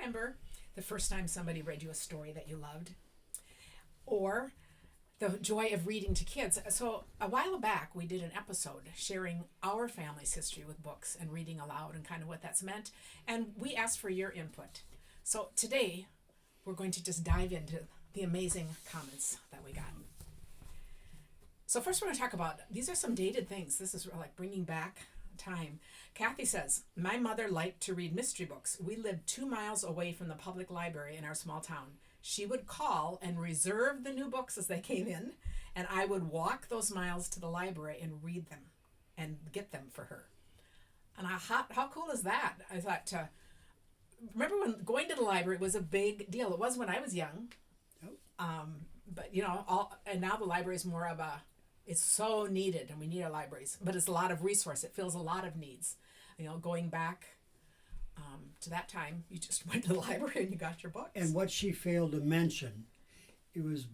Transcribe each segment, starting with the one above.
remember the first time somebody read you a story that you loved? Or the joy of reading to kids. So a while back, we did an episode sharing our family's history with books and reading aloud and kind of what that's meant. And we asked for your input. So today, we're going to just dive into the amazing comments that we got. So first we're going to talk about, these are some dated things. This is like bringing back time. Kathy says, my mother liked to read mystery books. We lived 2 miles away from the public library in our small town. She would call and reserve the new books as they came in, and I would walk those miles to the library and read them and get them for her. And how cool is that? I thought, remember when going to the library was a big deal. It was when I was young. But, and now the library is more of it's so needed, and we need our libraries. But it's a lot of resource. It fills a lot of needs. Going back to that time, you just went to the library and you got your books. And what she failed to mention, it was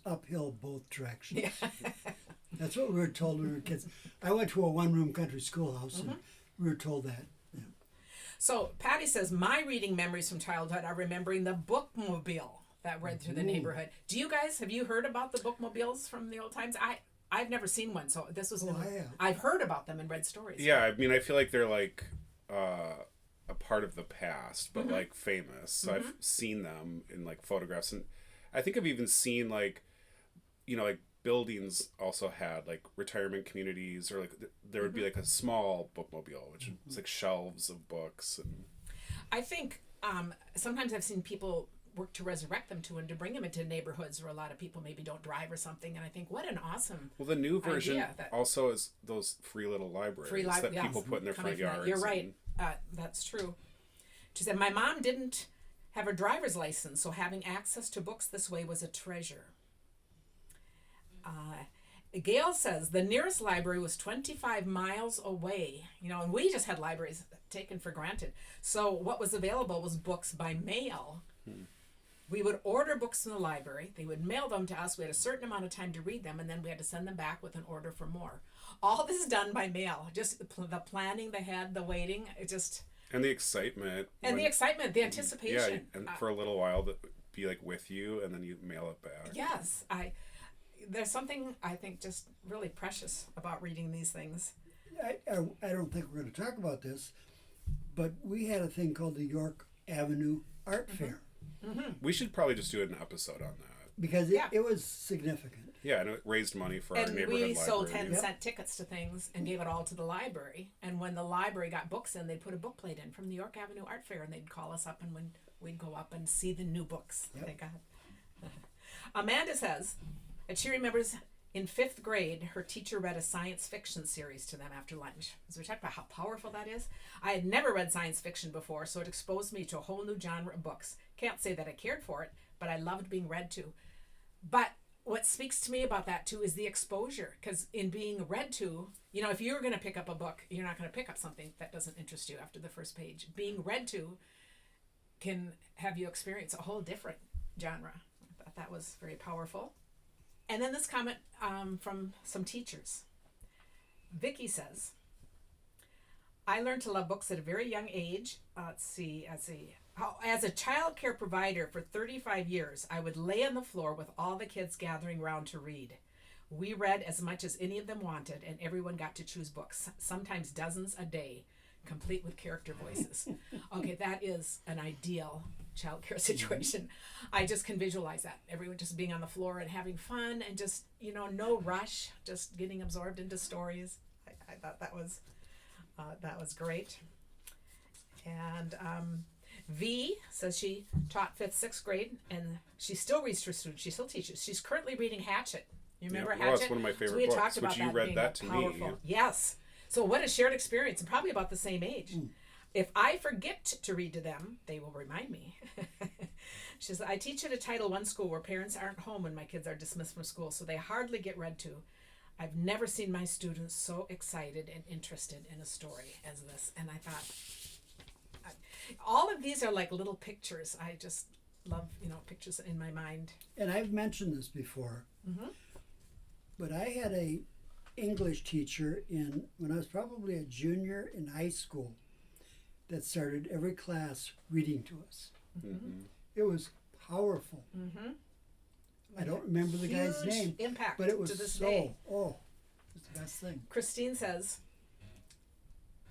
uphill both directions. Yeah. That's what we were told when we were kids. I went to a one-room country schoolhouse, and we were told that. Yeah. So Patty says, my reading memories from childhood are remembering the bookmobile that read through the neighborhood. Do you guys, have you heard about the bookmobiles from the old times? I've never seen one, so this was I've heard about them and read stories. Yeah, I mean, I feel like they're like a part of the past, but like famous. So I've seen them in like photographs, and I think I've even seen like buildings also had like retirement communities, or like there would be like a small bookmobile, which was like shelves of books. And I think sometimes I've seen people work to resurrect them too, and to bring them into neighborhoods where a lot of people maybe don't drive or something. And I think, what an awesome the new version also is those free little libraries that people put in their front yards. You're right. That's true. She said, my mom didn't have a driver's license, so having access to books this way was a treasure. Gail says, the nearest library was 25 miles away. And we just had libraries taken for granted. So what was available was books by mail. We would order books from the library. They would mail them to us. We had a certain amount of time to read them, and then we had to send them back with an order for more. All this is done by mail. Just the planning they had, the waiting, and the excitement. And the excitement, the anticipation. Yeah, and for a little while that would be like with you, and then you mail it back. Yes. There's something I think just really precious about reading these things. I don't think we're going to talk about this, but we had a thing called the York Avenue Art Fair. We should probably just do an episode on that. Because it was significant. Yeah, and it raised money for our neighborhood library. And we sold 10-cent tickets to things and gave it all to the library. And when the library got books in, they'd put a book plate in from the York Avenue Art Fair, and they'd call us up, and when we'd go up and see the new books they got. Amanda says that she remembers in 5th grade, her teacher read a science fiction series to them after lunch. So we talked about how powerful that is. I had never read science fiction before, so it exposed me to a whole new genre of books. Can't say that I cared for it, but I loved being read to. But what speaks to me about that too is the exposure, because in being read to, if you're going to pick up a book, you're not going to pick up something that doesn't interest you after the first page. Being read to can have you experience a whole different genre. I thought that was very powerful. And then this comment from some teachers. Vicky says, I learned to love books at a very young age. Let's see. As a child care provider for 35 years, I would lay on the floor with all the kids gathering around to read. We read as much as any of them wanted, and everyone got to choose books, sometimes dozens a day, complete with character voices. Okay, that is an ideal child care situation. I just can visualize that. Everyone just being on the floor and having fun, and just, no rush, just getting absorbed into stories. I thought that was great. And V says she taught 5th, 6th grade, and she still reads to her students. She still teaches. She's currently reading Hatchet. You remember Hatchet? That's one of my favorite so we had books. talked about you read that to powerful. me. Yes. So what a shared experience, and probably about the same age. If I forget to read to them, they will remind me. She says, I teach at a Title I school where parents aren't home when my kids are dismissed from school, so they hardly get read to. I've never seen my students so excited and interested in a story as this. And I thought, all of these are like little pictures. I just love, pictures in my mind. And I've mentioned this before, but I had a English teacher when I was probably a junior in high school that started every class reading to us. Mm-hmm. It was powerful. Mm-hmm. I don't remember the guy's Huge name, impact but it was to this so, day. oh, it was the best thing. Christine says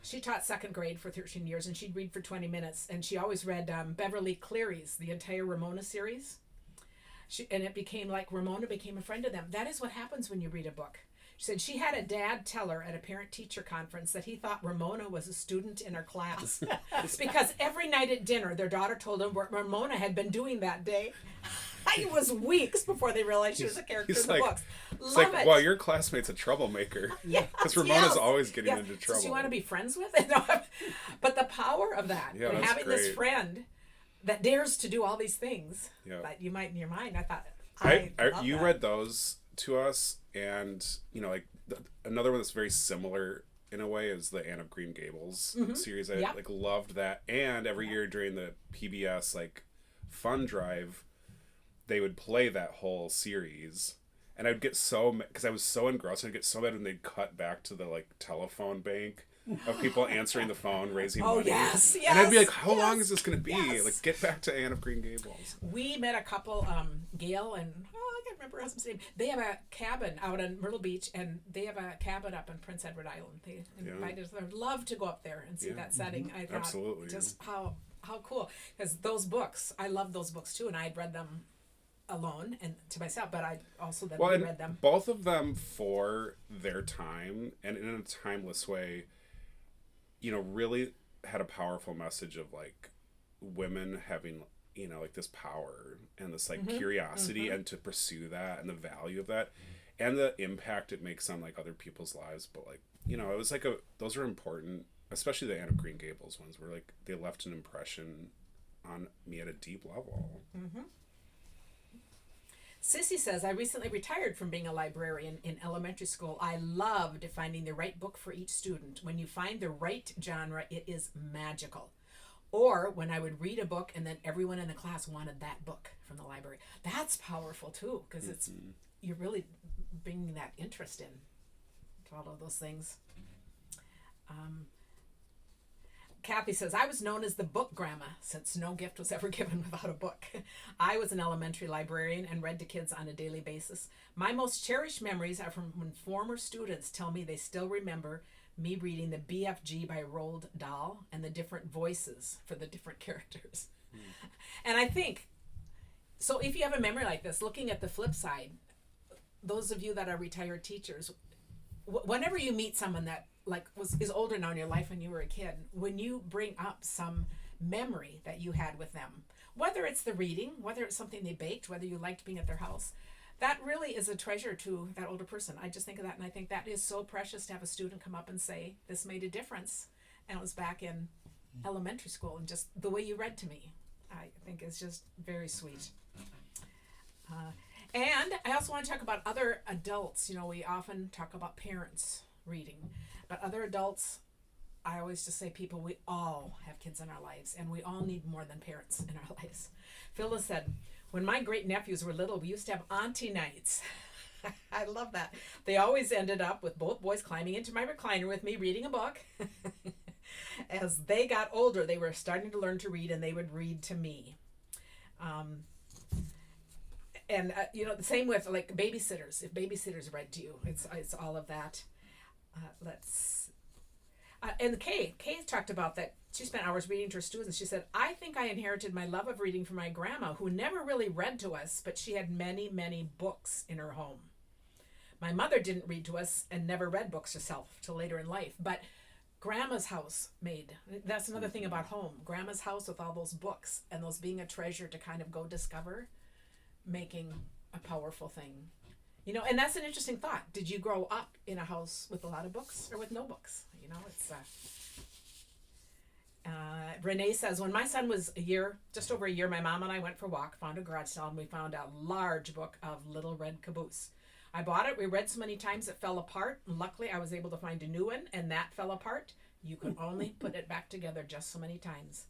she taught second grade for 13 years, and she'd read for 20 minutes, and she always read Beverly Cleary's, the entire Ramona series. And it became like Ramona became a friend of them. That is what happens when you read a book. She said she had a dad tell her at a parent-teacher conference that he thought Ramona was a student in her class. Because every night at dinner, their daughter told him what Ramona had been doing that day. It was weeks before they realized she was a character in the books. It's Love like, it. well, your classmate's a troublemaker. Yes, Because Ramona's yes, always getting yes. into trouble. Does she want to be friends with it? No, but the power of that, Yeah, and that's having this great. friend that dares to do all these things Yeah. that you might in your mind, I thought, You love read those to us, and like another one that's very similar in a way is the Anne of Green Gables series. I Yep. like loved that, and every year during the PBS like fun drive, they would play that whole series, and I'd get so because I was so engrossed. I'd get so mad when they'd cut back to the like telephone bank of people answering the phone, raising Oh money. yes, yes. And I'd be like, how yes, long is this going to be? yes. Like, get back to Anne of Green Gables. We met a couple, Gail and I can't remember her husband's name. They have a cabin out on Myrtle Beach, and they have a cabin up in Prince Edward Island. They invited us. I'd love to go up there and see Yeah. that setting. I thought Absolutely, just how cool, because those books, I love those books too, and I had read them alone and to myself, but I also then Well, and read them. both of them for their time and in a timeless way, really had a powerful message of like women having, like this power and this like curiosity and to pursue that and the value of that and the impact it makes on like other people's lives. But like, it was like those are important, especially the Anne of Green Gables ones where like they left an impression on me at a deep level. Mm-hmm. Sissy says, I recently retired from being a librarian in elementary school. I loved finding the right book for each student. When you find the right genre, it is magical. Or when I would read a book and then everyone in the class wanted that book from the library. That's powerful too, because it's you're really bringing that interest in to all of those things. Kathy says, I was known as the book grandma since no gift was ever given without a book. I was an elementary librarian and read to kids on a daily basis. My most cherished memories are from when former students tell me they still remember me reading the BFG by Roald Dahl and the different voices for the different characters. And I think, so if you have a memory like this, looking at the flip side, those of you that are retired teachers, whenever you meet someone that like is older now in your life when you were a kid, when you bring up some memory that you had with them, whether it's the reading, whether it's something they baked, whether you liked being at their house, that really is a treasure to that older person. I just think of that, and I think that is so precious to have a student come up and say, this made a difference, and it was back in elementary school, and just the way you read to me, I think is just very sweet. And I also want to talk about other adults. We often talk about parents reading, but other adults, I always just say we all have kids in our lives, and we all need more than parents in our lives. Phyllis said, when my great nephews were little, we used to have auntie nights. I love that. They always ended up with both boys climbing into my recliner with me reading a book. As they got older, they were starting to learn to read, and they would read to me. And the same with like babysitters. If babysitters read to you, it's all of that. And Kay talked about that. She spent hours reading to her students. She said, I think I inherited my love of reading from my grandma, who never really read to us, but she had many, many books in her home. My mother didn't read to us and never read books herself till later in life, but grandma's house that's another thing about home. Grandma's house with all those books and those being a treasure to kind of go discover, making a powerful thing. And that's an interesting thought. Did you grow up in a house with a lot of books or with no books? It's Renee says, when my son was just over a year, my mom and I went for a walk, found a garage sale, and we found a large book of Little Red Caboose. I bought it. We read so many times it fell apart. And luckily, I was able to find a new one, and that fell apart. You could only put it back together just so many times.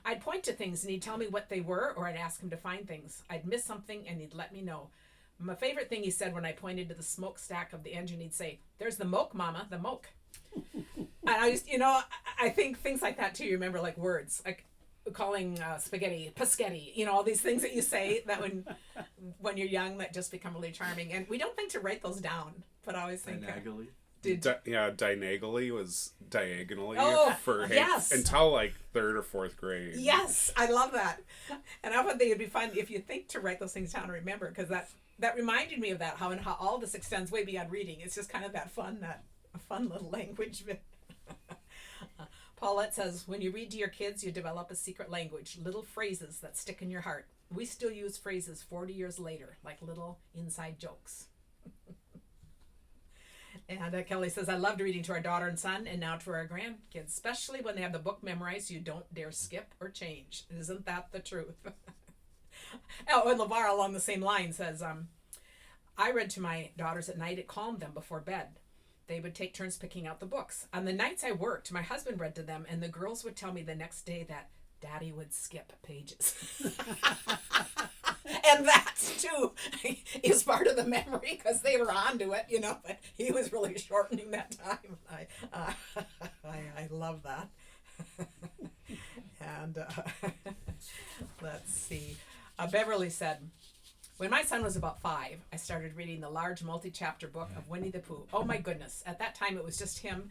I'd point to things, and he'd tell me what they were, or I'd ask him to find things. I'd miss something, and he'd let me know. My favorite thing he said when I pointed to the smokestack of the engine, he'd say, there's the moke, Mama, the moke. I used, I think things like that too. You remember like words like calling spaghetti paschetti. All these things that you say that when you're young that just become really charming. And we don't think to write those down, but I always think. Diagonally was diagonally for yes. until like 3rd or 4th grade. Yes, I love that. And I would think it'd be fun if you think to write those things down and remember, because that reminded me of that, how all this extends way beyond reading. It's just kind of a fun little language bit. Paulette says, when you read to your kids, you develop a secret language, little phrases that stick in your heart. We still use phrases 40 years later, like little inside jokes. And Kelly says, I loved reading to our daughter and son, and now to our grandkids, especially when they have the book memorized you don't dare skip or change. Isn't that the truth? And LeVar, along the same line, says, I read to my daughters at night. It calmed them before bed. They would take turns picking out the books. On the nights I worked, my husband read to them, and the girls would tell me the next day that Daddy would skip pages. And that, too, is part of the memory because they were onto it, but he was really shortening that time. I love that. And let's see. Beverly said, when my son was about 5, I started reading the large multi-chapter book of Winnie the Pooh. Oh, my goodness. At that time, it was just him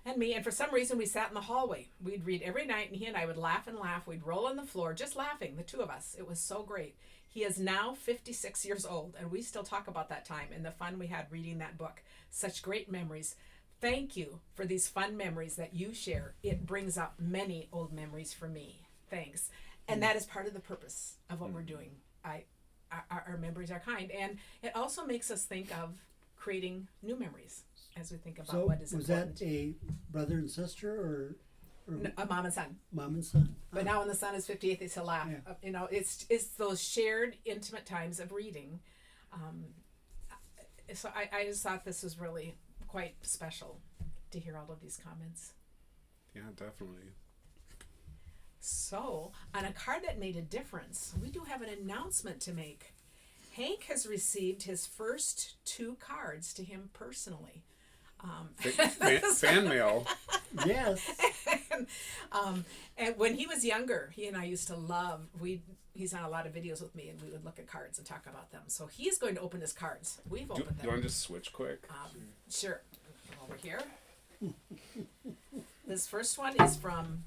and me, and for some reason we sat in the hallway. We'd read every night, and he and I would laugh and laugh. We'd roll on the floor just laughing, the two of us. It was so great. He is now 56 years old, and we still talk about that time and the fun we had reading that book. Such great memories. Thank you for these fun memories that you share. It brings up many old memories for me. Thanks. And that is part of the purpose of what we're doing. Our memories are kind, and it also makes us think of creating new memories as we think about what is important. Was that a brother and sister or No, a mom and son? Mom and son. But now when the son is 58, they still laugh. Yeah. It's those shared intimate times of reading. So I just thought this was really quite special to hear all of these comments. Yeah, definitely. So, on a card that made a difference, we do have an announcement to make. Hank has received his first 2 cards to him personally. Fan mail. Yes. And when he was younger, he and I used to love, he's on a lot of videos with me, and we would look at cards and talk about them. So he's going to open his cards. We've opened them. Do you want to just switch quick? Sure. Over here. This first one is from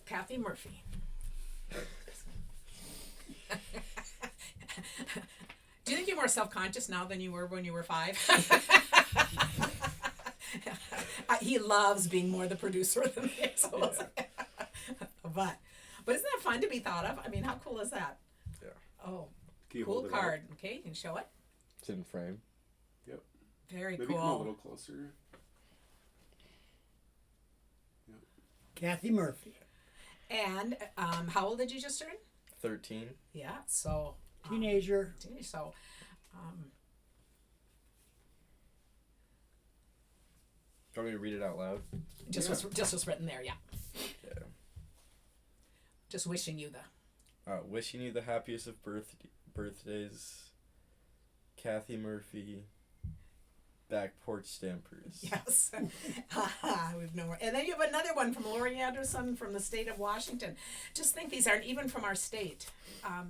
Kathy Murphy. Do you think you're more self-conscious now than you were when you were 5? He loves being more the producer than me. So but isn't that fun to be thought of? I mean, how cool is that? Yeah. Oh, cool card. Okay, you can show it. It's in frame. Yep. Very Maybe cool. come a little closer. Yep. Kathy Murphy. And how old did you just turn? 13. Yeah, so Teenager. So Do you want me to read it out loud? just was written there, yeah. Yeah. Just wishing you Wishing you the happiest of birthdays, Kathy Murphy, Back Porch Stampers. Yes. We've no more. And then you have another one from Lori Anderson from the state of Washington. Just think these aren't even from our state.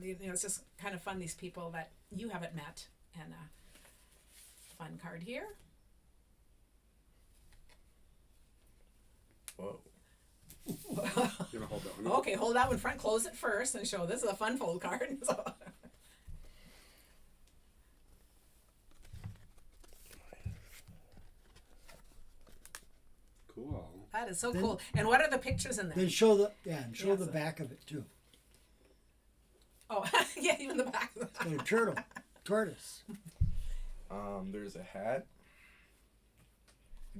It's just kind of fun, these people that you haven't met. And a fun card here. Whoa. You want to hold that one? Okay, hold that one front, close it first, and show this is a fun fold card. So. Cool. That is so cool. And what are the pictures in there? Then show the back of it too. Oh, yeah, even the back of the And a turtle, tortoise. There's a hat,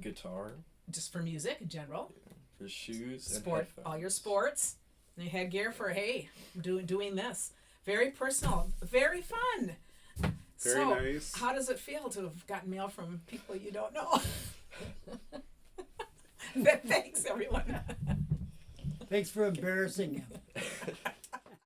guitar, just for music in general. for shoes, Sport, and headphones. all your sports, and your headgear for doing this. Very personal, very fun. Very nice. How does it feel to have gotten mail from people you don't know? Thanks, everyone. Thanks for embarrassing him.